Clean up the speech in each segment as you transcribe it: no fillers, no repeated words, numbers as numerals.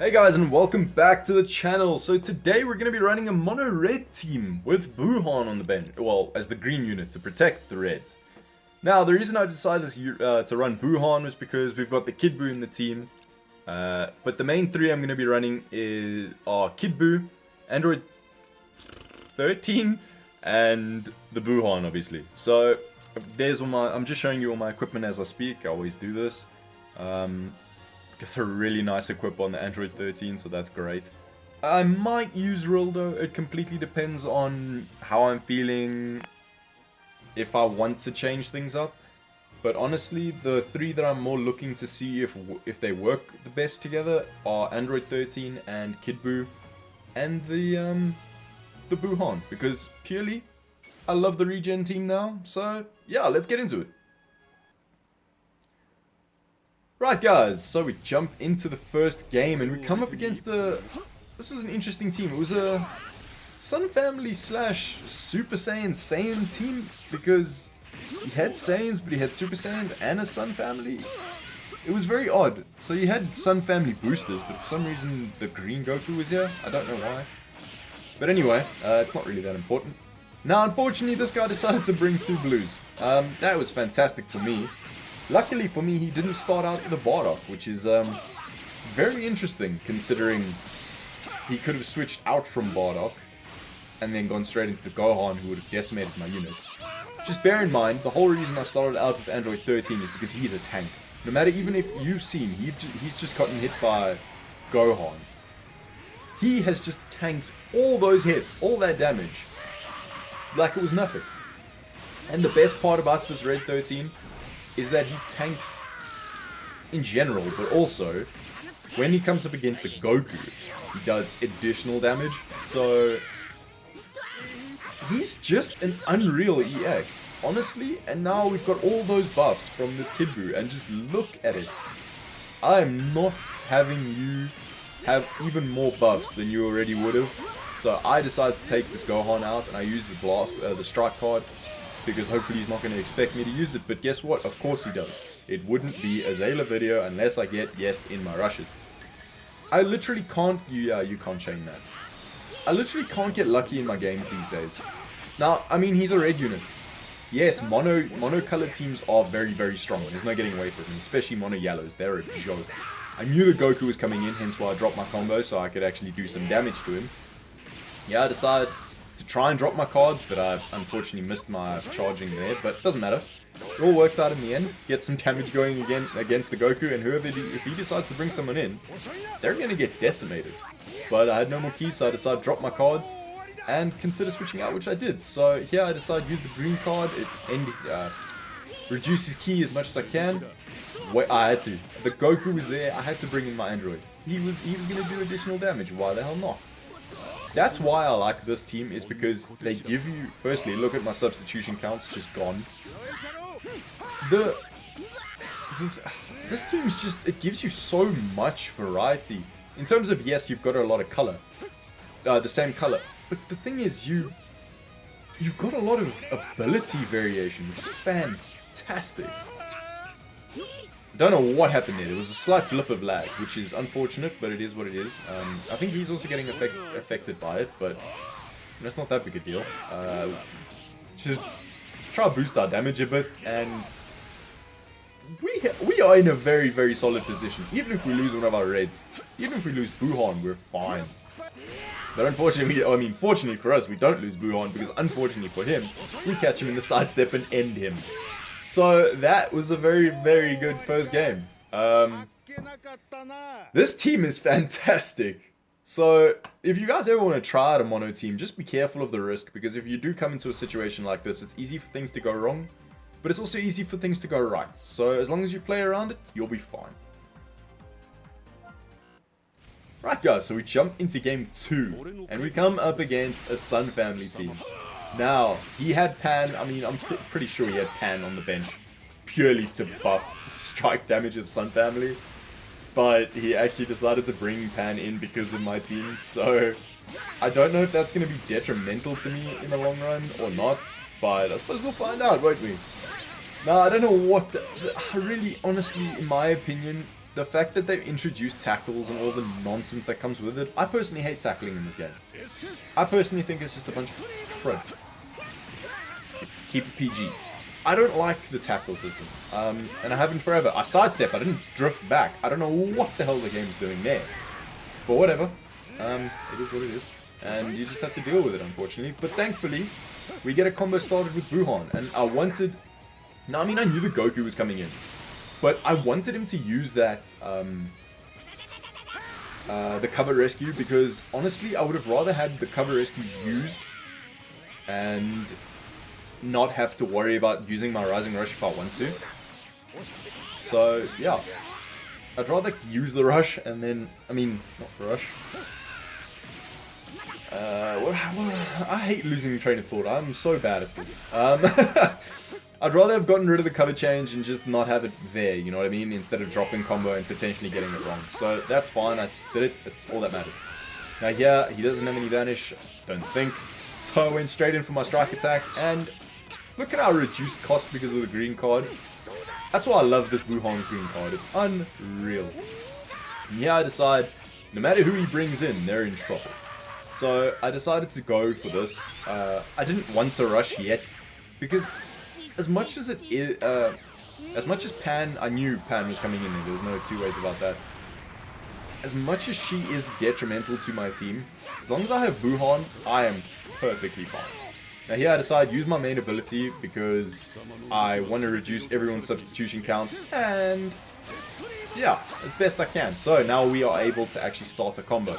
Hey guys, and welcome back to the channel. So today we're going to be running a mono red team with Buhan on the bench, well, as the green unit to protect the reds. Now the reason I decided to run Buhan was because we've got the Kid Buu in the team, but the main three I'm going to be running are Kid Buu, Android 13, and the Buhan obviously. So there's all I'm just showing you all my equipment as I speak. I always do this. Got a really nice equip on the Android 13, so that's great. I might use Rildo. It completely depends on how I'm feeling, if I want to change things up. But honestly, the three that I'm more looking to see if they work the best together are Android 13 and Kid Buu and the Buhan, because purely I love the regen team now. So yeah, let's get into it. Right guys, so we jump into the first game and we come up against this was an interesting team. It was a Sun Family / Super Saiyan team, because he had Saiyans but he had Super Saiyans and a Sun Family. It was very odd. So he had Sun Family boosters, but for some reason the green Goku was here. I don't know why. But anyway, it's not really that important. Now unfortunately this guy decided to bring two blues. That was fantastic for me. Luckily for me, he didn't start out with a Bardock, which is very interesting, considering he could have switched out from Bardock and then gone straight into the Gohan, who would have decimated my units. Just bear in mind, the whole reason I started out with Android 13 is because he's a tank. No matter, even if you've seen, he's just gotten hit by Gohan. He has just tanked all those hits, all that damage, like it was nothing. And the best part about this Red 13 is that he tanks in general, but also when he comes up against the Goku, he does additional damage. So he's just an unreal EX, honestly. And now we've got all those buffs from this Kid Buu, and just look at it. I am not having you have even more buffs than you already would have. So I decided to take this Gohan out, and I used the strike card, because hopefully he's not going to expect me to use it. But guess what? Of course he does. It wouldn't be a Xela video unless I get yes in my rushes. I literally can't... you can't chain that. I literally can't get lucky in my games these days. Now, I mean, he's a red unit. Yes, mono-colored teams are very, very strong. There's no getting away from them, especially mono-yellows. They're a joke. I knew the Goku was coming in, hence why I dropped my combo, so I could actually do some damage to him. Yeah, I decided to try and drop my cards, but I unfortunately missed my charging there, but doesn't matter. It all worked out in the end. Get some damage going again against the Goku, and if he decides to bring someone in, they're going to get decimated. But I had no more keys, so I decided to drop my cards and consider switching out, which I did. So here I decided to use the green card. It reduces key as much as I can. I had to. The Goku was there. I had to bring in my Android. He was going to do additional damage. Why the hell not? That's why I like this team, is because they give you... Firstly, look at my substitution counts, just gone. This team's just... It gives you so much variety. In terms of, yes, you've got a lot of color. The same color. But the thing is, you've got a lot of ability variation, which is fantastic. Don't know what happened there. There was a slight blip of lag, which is unfortunate, but it is what it is. I think he's also getting affected by it, but it's not that big a deal. Just try to boost our damage a bit, and we are in a very, very solid position. Even if we lose one of our reds, even if we lose Buhan, we're fine. But unfortunately, fortunately for us, we don't lose Buhan, because unfortunately for him, we catch him in the sidestep and end him. So that was a very, very good first game. This team is fantastic. So if you guys ever want to try out a mono team, just be careful of the risk, because if you do come into a situation like this, it's easy for things to go wrong, but it's also easy for things to go right. So as long as you play around it, you'll be fine. Right guys, so we jump into game 2, and we come up against a Sun Family team. Now, he had Pan. I mean, I'm pretty sure he had Pan on the bench purely to buff strike damage of Sun Family. But he actually decided to bring Pan in because of my team. So, I don't know if that's going to be detrimental to me in the long run or not. But I suppose we'll find out, won't we? Now, I don't know what... really, honestly, in my opinion, the fact that they've introduced tackles and all the nonsense that comes with it, I personally hate tackling in this game. I personally think it's just a bunch of crud. Keep it PG. I don't like the tackle system, and I haven't forever. I sidestep, I didn't drift back. I don't know what the hell the game's doing there. But whatever, it is what it is, and you just have to deal with it, unfortunately. But thankfully, we get a combo started with Buhan, and I wanted... Now, I mean, I knew the Goku was coming in, but I wanted him to use that, the cover rescue, because honestly, I would have rather had the cover rescue used and not have to worry about using my Rising Rush if I want to. So, yeah. I'd rather use the Rush and then... I mean, not Rush. I hate losing train of thought. I'm so bad at this. I'd rather have gotten rid of the cover change and just not have it there, you know what I mean? Instead of dropping combo and potentially getting it wrong. So, that's fine. I did it. That's all that matters. Now, here, he doesn't have any vanish. Don't think. So, I went straight in for my strike attack and... Look at our reduced cost because of the green card. That's why I love this Wuhan's green card. It's unreal. And yeah, I decide, no matter who he brings in, they're in trouble. So I decided to go for this. I didn't want to rush yet, because as much as it is, as much as Pan, I knew Pan was coming in, and there was no two ways about that. As much as she is detrimental to my team, as long as I have Buhan, I am perfectly fine. Now here I decide use my main ability because I want to reduce everyone's substitution count, and yeah, as best I can. So now we are able to actually start a combo.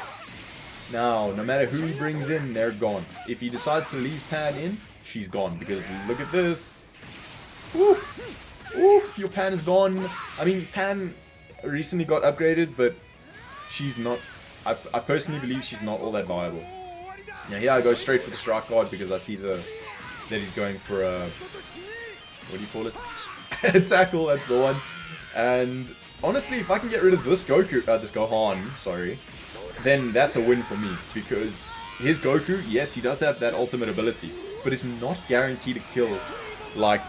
Now, no matter who he brings in, they're gone. If he decides to leave Pan in, she's gone, because look at this. Oof, oof, your Pan is gone. I mean, Pan recently got upgraded, but she's not, I personally believe she's not all that viable. Now here I go straight for the strike guard because I see that he's going for a, what do you call it? A tackle, that's the one. And honestly, if I can get rid of this Gohan, sorry, then that's a win for me, because his Goku, yes, he does have that ultimate ability, but it's not guaranteed to kill like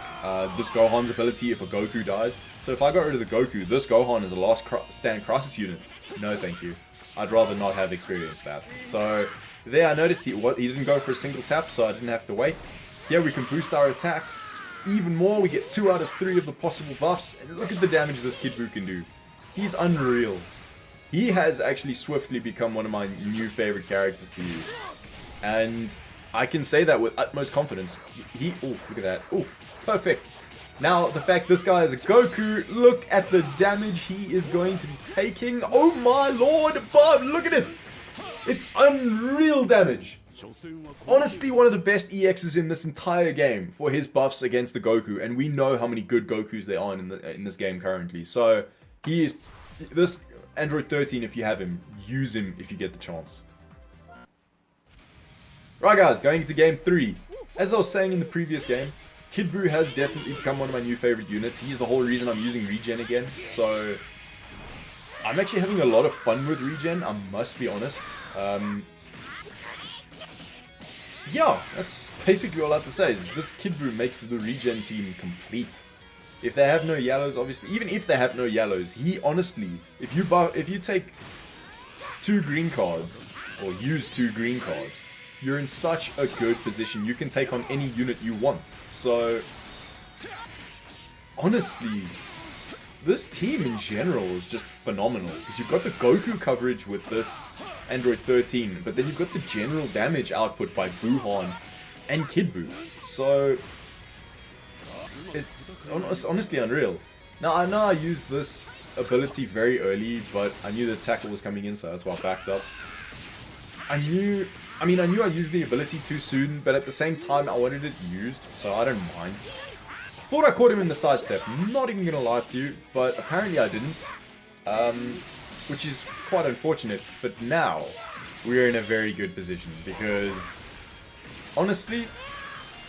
this Gohan's ability if a Goku dies. So if I got rid of the Goku, this Gohan is a last stand crisis unit. No thank you. I'd rather not have experienced that. So there I noticed he didn't go for a single tap, so I didn't have to wait. Here we can boost our attack even more. We get 2 out of 3 of the possible buffs, and look at the damage this Kid Buu can do. He's unreal. He has actually swiftly become one of my new favorite characters to use. And I can say that with utmost confidence. Oh, look at that. Oh, perfect. Now, the fact this guy is a Goku, look at the damage he is going to be taking. Oh my lord, Bob, look at it. It's unreal damage. Honestly, one of the best EXs in this entire game for his buffs against the Goku. And we know how many good Gokus there are in this game currently. So, he is... This Android 13, if you have him, use him if you get the chance. Right guys, going into game 3. As I was saying in the previous game, Kid Buu has definitely become one of my new favorite units. He's the whole reason I'm using regen again. So, I'm actually having a lot of fun with regen, I must be honest. Yeah, that's basically all I have to say. Is this Kid Buu makes the regen team complete. If they have no yellows, obviously, even if they have no yellows, he honestly, if you take 2 green cards, or use 2 green cards, you're in such a good position. You can take on any unit you want. So, honestly, this team in general is just phenomenal. Because you've got the Goku coverage with this Android 13, but then you've got the general damage output by Buhan and Kid Buu. So, it's honestly unreal. Now, I know I used this ability very early, but I knew the tackle was coming in, so that's why I backed up. I knew I used the ability too soon, but at the same time, I wanted it used, so I don't mind. Thought I caught him in the sidestep, not even gonna lie to you, but apparently I didn't. Which is quite unfortunate, but now, we're in a very good position, because, honestly,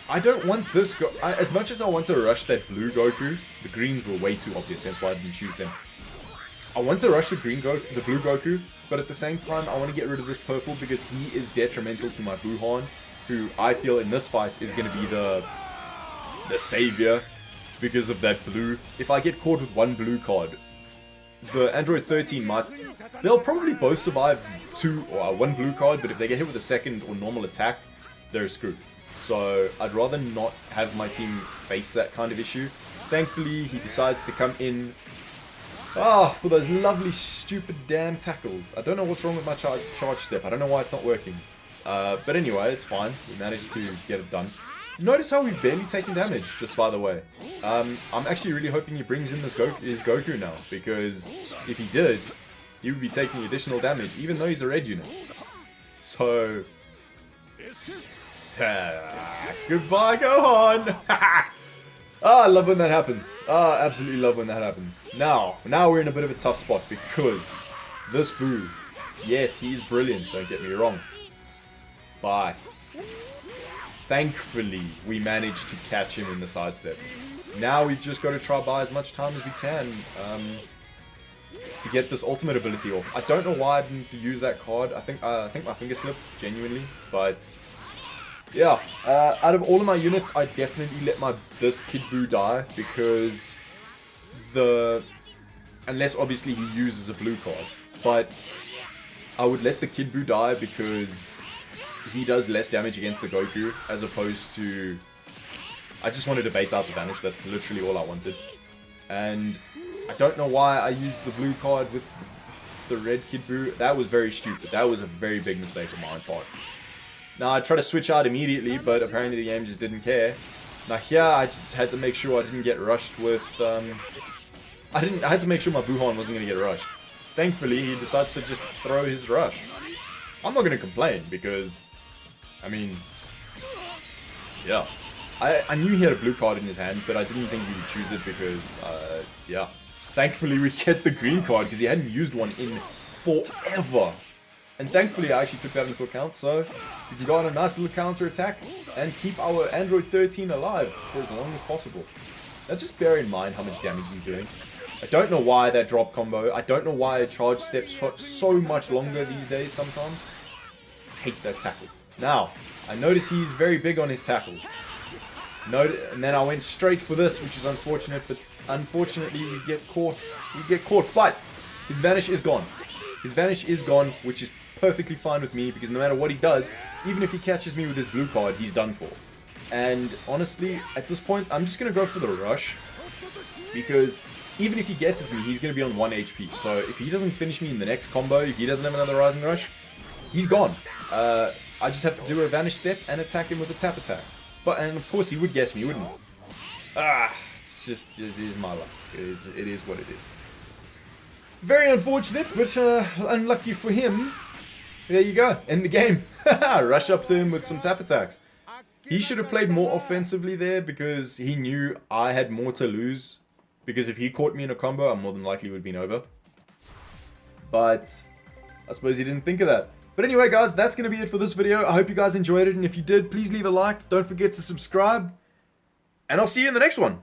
I don't want this as much as I want to rush that blue Goku, the greens were way too obvious, that's why I didn't choose them. I want to rush the blue Goku, but at the same time I want to get rid of this purple because he is detrimental to my Buhan, who I feel in this fight is going to be the savior because of that blue. If I get caught with one blue card, the Android 13 might... They'll probably both survive 2 or 1 blue card, but if they get hit with a second or normal attack, they're screwed. So I'd rather not have my team face that kind of issue. Thankfully, he decides to come in for those lovely, stupid damn tackles. I don't know what's wrong with my charge step. I don't know why it's not working. But anyway, it's fine. We managed to get it done. Notice how we've barely taken damage, just by the way. I'm actually really hoping he brings in his Goku now, because if he did, he would be taking additional damage, even though he's a red unit. So... goodbye, Gohan! I love when that happens. Absolutely love when that happens. Now we're in a bit of a tough spot, because this Boo, yes, he's brilliant, don't get me wrong. But... thankfully, we managed to catch him in the sidestep. Now we've just got to try buy as much time as we can to get this ultimate ability off. I don't know why I didn't use that card. I think my finger slipped, genuinely. But yeah, out of all of my units, I definitely let this Kid Buu die, because unless obviously he uses a blue card. But I would let the Kid Buu die because he does less damage against the Goku, as opposed to... I just wanted to bait out the Vanish, that's literally all I wanted. And I don't know why I used the blue card with the red Kid Buu. That was very stupid. That was a very big mistake on my part. Now, I tried to switch out immediately, but apparently the game just didn't care. Now here, I just had to make sure I didn't get rushed with... I had to make sure my Buhan wasn't going to get rushed. Thankfully, he decided to just throw his rush. I'm not going to complain, because... I mean... yeah. I knew he had a blue card in his hand, but I didn't think he would choose it because, yeah. Thankfully, we get the green card because he hadn't used one in forever. And thankfully, I actually took that into account, so we can go on a nice little counter attack and keep our Android 13 alive for as long as possible. Now, just bear in mind how much damage he's doing. I don't know why that drop combo. I don't know why charge steps for so much longer these days sometimes. I hate that tackle. Now, I notice he's very big on his tackles. And then I went straight for this, which is unfortunate, but unfortunately we get caught, but his Vanish is gone. His Vanish is gone, which is perfectly fine with me, because no matter what he does, even if he catches me with his blue card, he's done for. And honestly, at this point, I'm just going to go for the rush, because even if he guesses me, he's going to be on 1 HP, so if he doesn't finish me in the next combo, if he doesn't have another Rising Rush, he's gone. I just have to do a Vanish step and attack him with a tap attack. And of course he would guess me, wouldn't he? It's just, it is my luck. It is what it is. Very unfortunate, but unlucky for him. There you go, end the game. Rush up to him with some tap attacks. He should have played more offensively there, because he knew I had more to lose. Because if he caught me in a combo, I more than likely would have been over. But I suppose he didn't think of that. But anyway, guys, that's going to be it for this video. I hope you guys enjoyed it, and if you did, please leave a like. Don't forget to subscribe, and I'll see you in the next one.